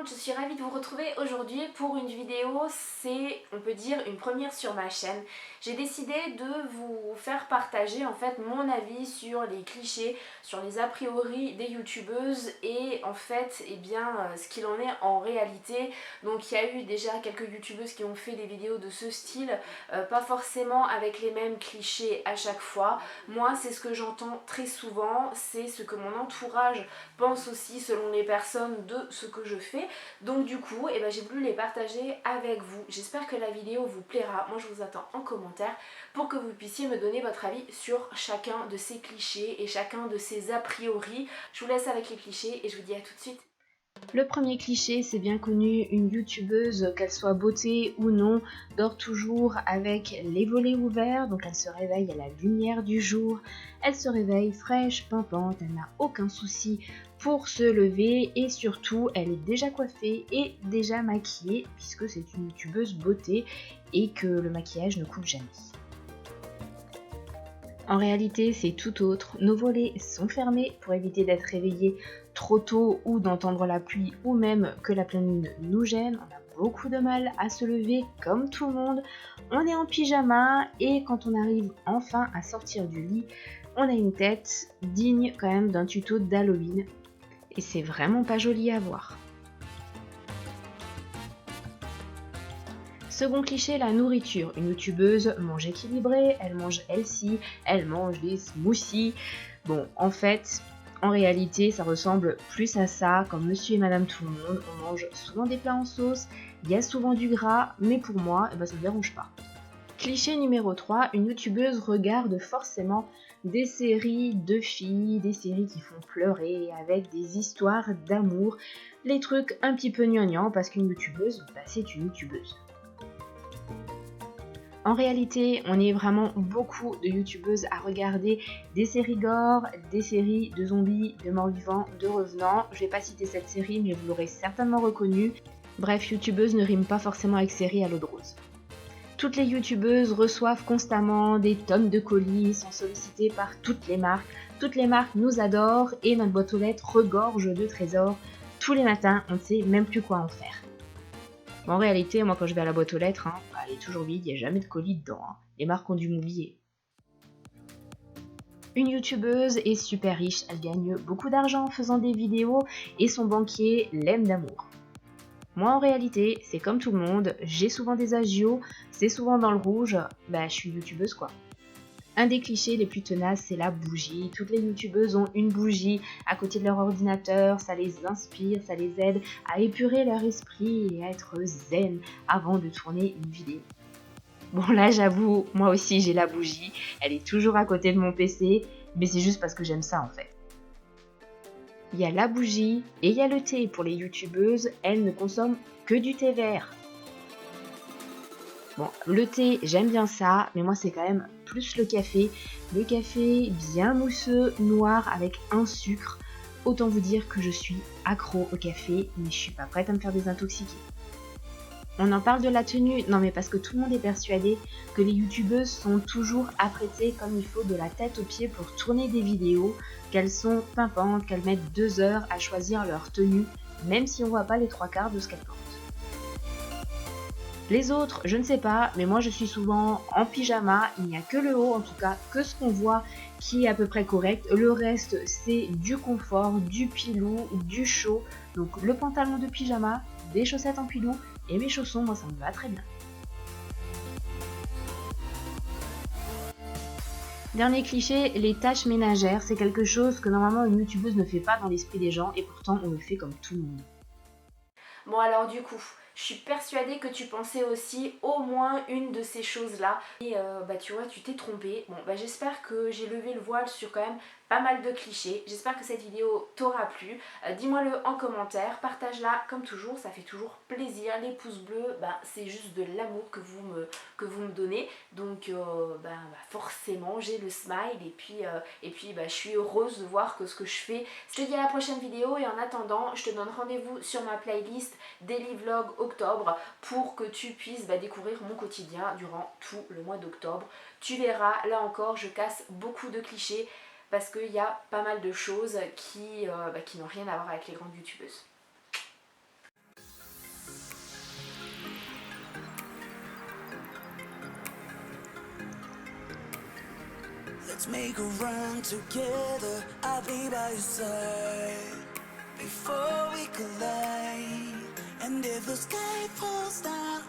monde, je suis ravie de vous retrouver aujourd'hui pour une vidéo, c'est on peut dire une première sur ma chaîne. J'ai décidé de vous faire partager en fait mon avis sur les clichés, sur les a priori des youtubeuses et en fait ce qu'il en est en réalité. Donc il y a eu déjà quelques youtubeuses qui ont fait des vidéos de ce style, pas forcément avec les mêmes clichés à chaque fois. Moi c'est ce que j'entends très souvent, c'est ce que mon entourage pense aussi selon les personnes de ce que je fais. Donc du coup j'ai voulu les partager avec vous. J'espère que la vidéo vous plaira. Moi je vous attends en commentaire pour que vous puissiez me donner votre avis sur chacun de ces clichés et chacun de ces a priori. Je vous laisse avec les clichés et je vous dis à tout de suite. Le premier cliché, c'est bien connu, une youtubeuse, qu'elle soit beauté ou non, dort toujours avec les volets ouverts, donc elle se réveille à la lumière du jour, elle se réveille fraîche, pimpante, elle n'a aucun souci pour se lever et surtout elle est déjà coiffée et déjà maquillée puisque c'est une youtubeuse beauté et que le maquillage ne coûte jamais. En réalité, c'est tout autre. Nos volets sont fermés pour éviter d'être réveillés trop tôt ou d'entendre la pluie ou même que la pleine lune nous gêne. On a beaucoup de mal à se lever comme tout le monde. On est en pyjama et quand on arrive enfin à sortir du lit, on a une tête digne quand même d'un tuto d'Halloween. Et c'est vraiment pas joli à voir. Second cliché, la nourriture. Une youtubeuse mange équilibré, elle mange healthy, elle mange des smoothies. Bon, en fait, en réalité, ça ressemble plus à ça, comme monsieur et madame tout le monde. On mange souvent des plats en sauce, il y a souvent du gras, mais pour moi, ça me dérange pas. Cliché numéro 3, une youtubeuse regarde forcément des séries de filles, des séries qui font pleurer, avec des histoires d'amour, les trucs un petit peu gnangnang, parce qu'une youtubeuse, c'est une youtubeuse. En réalité, on est vraiment beaucoup de youtubeuses à regarder des séries gore, des séries de zombies, de morts-vivants, de revenants. Je vais pas citer cette série, mais vous l'aurez certainement reconnue. Bref, youtubeuse ne rime pas forcément avec série à l'eau de rose. Toutes les youtubeuses reçoivent constamment des tonnes de colis, sont sollicitées par toutes les marques. Toutes les marques nous adorent et notre boîte aux lettres regorge de trésors. Tous les matins, on ne sait même plus quoi en faire. En réalité, moi quand je vais à la boîte aux lettres, elle est toujours vide, il n'y a jamais de colis dedans. Les marques ont dû m'oublier. Une youtubeuse est super riche, elle gagne beaucoup d'argent en faisant des vidéos et son banquier l'aime d'amour. Moi en réalité, c'est comme tout le monde, j'ai souvent des agios, c'est souvent dans le rouge, je suis youtubeuse quoi. Un des clichés les plus tenaces, c'est la bougie. Toutes les youtubeuses ont une bougie à côté de leur ordinateur, ça les inspire, ça les aide à épurer leur esprit et à être zen avant de tourner une vidéo. Bon là j'avoue, moi aussi j'ai la bougie, elle est toujours à côté de mon PC, mais c'est juste parce que j'aime ça en fait. Il y a la bougie et il y a le thé. Pour les youtubeuses, elles ne consomment que du thé vert. Bon, le thé, j'aime bien ça, mais moi c'est quand même plus le café. Le café bien mousseux, noir, avec un sucre. Autant vous dire que je suis accro au café, mais je suis pas prête à me faire désintoxiquer. On en parle de la tenue, non mais parce que tout le monde est persuadé que les youtubeuses sont toujours apprêtées comme il faut de la tête aux pieds pour tourner des vidéos, qu'elles sont pimpantes, qu'elles mettent 2 heures à choisir leur tenue, même si on voit pas les 3/4 de ce qu'elles portent. Les autres, je ne sais pas, mais moi je suis souvent en pyjama, il n'y a que le haut, en tout cas que ce qu'on voit qui est à peu près correct. Le reste c'est du confort, du pilou, du chaud. Donc le pantalon de pyjama, des chaussettes en pilou et mes chaussons, moi ça me va très bien. Dernier cliché, les tâches ménagères, c'est quelque chose que normalement une youtubeuse ne fait pas dans l'esprit des gens et pourtant on le fait comme tout le monde. Bon alors du coup, je suis persuadée que tu pensais aussi au moins une de ces choses-là. Et tu vois, tu t'es trompée. Bon, j'espère que j'ai levé le voile sur quand même pas mal de clichés. J'espère que cette vidéo t'aura plu. Dis-moi-le en commentaire, partage-la comme toujours, ça fait toujours plaisir. Les pouces bleus, c'est juste de l'amour que vous me donnez. Donc forcément, j'ai le smile et puis je suis heureuse de voir que ce que je fais. Je te dis à la prochaine vidéo et en attendant, je te donne rendez-vous sur ma playlist Daily Vlog Octobre pour que tu puisses découvrir mon quotidien durant tout le mois d'octobre. Tu verras, là encore, je casse beaucoup de clichés parce qu'il y a pas mal de choses qui n'ont rien à voir avec les grandes youtubeuses. Let's make a run together. I'll be by your side before we collide. And if the sky falls down,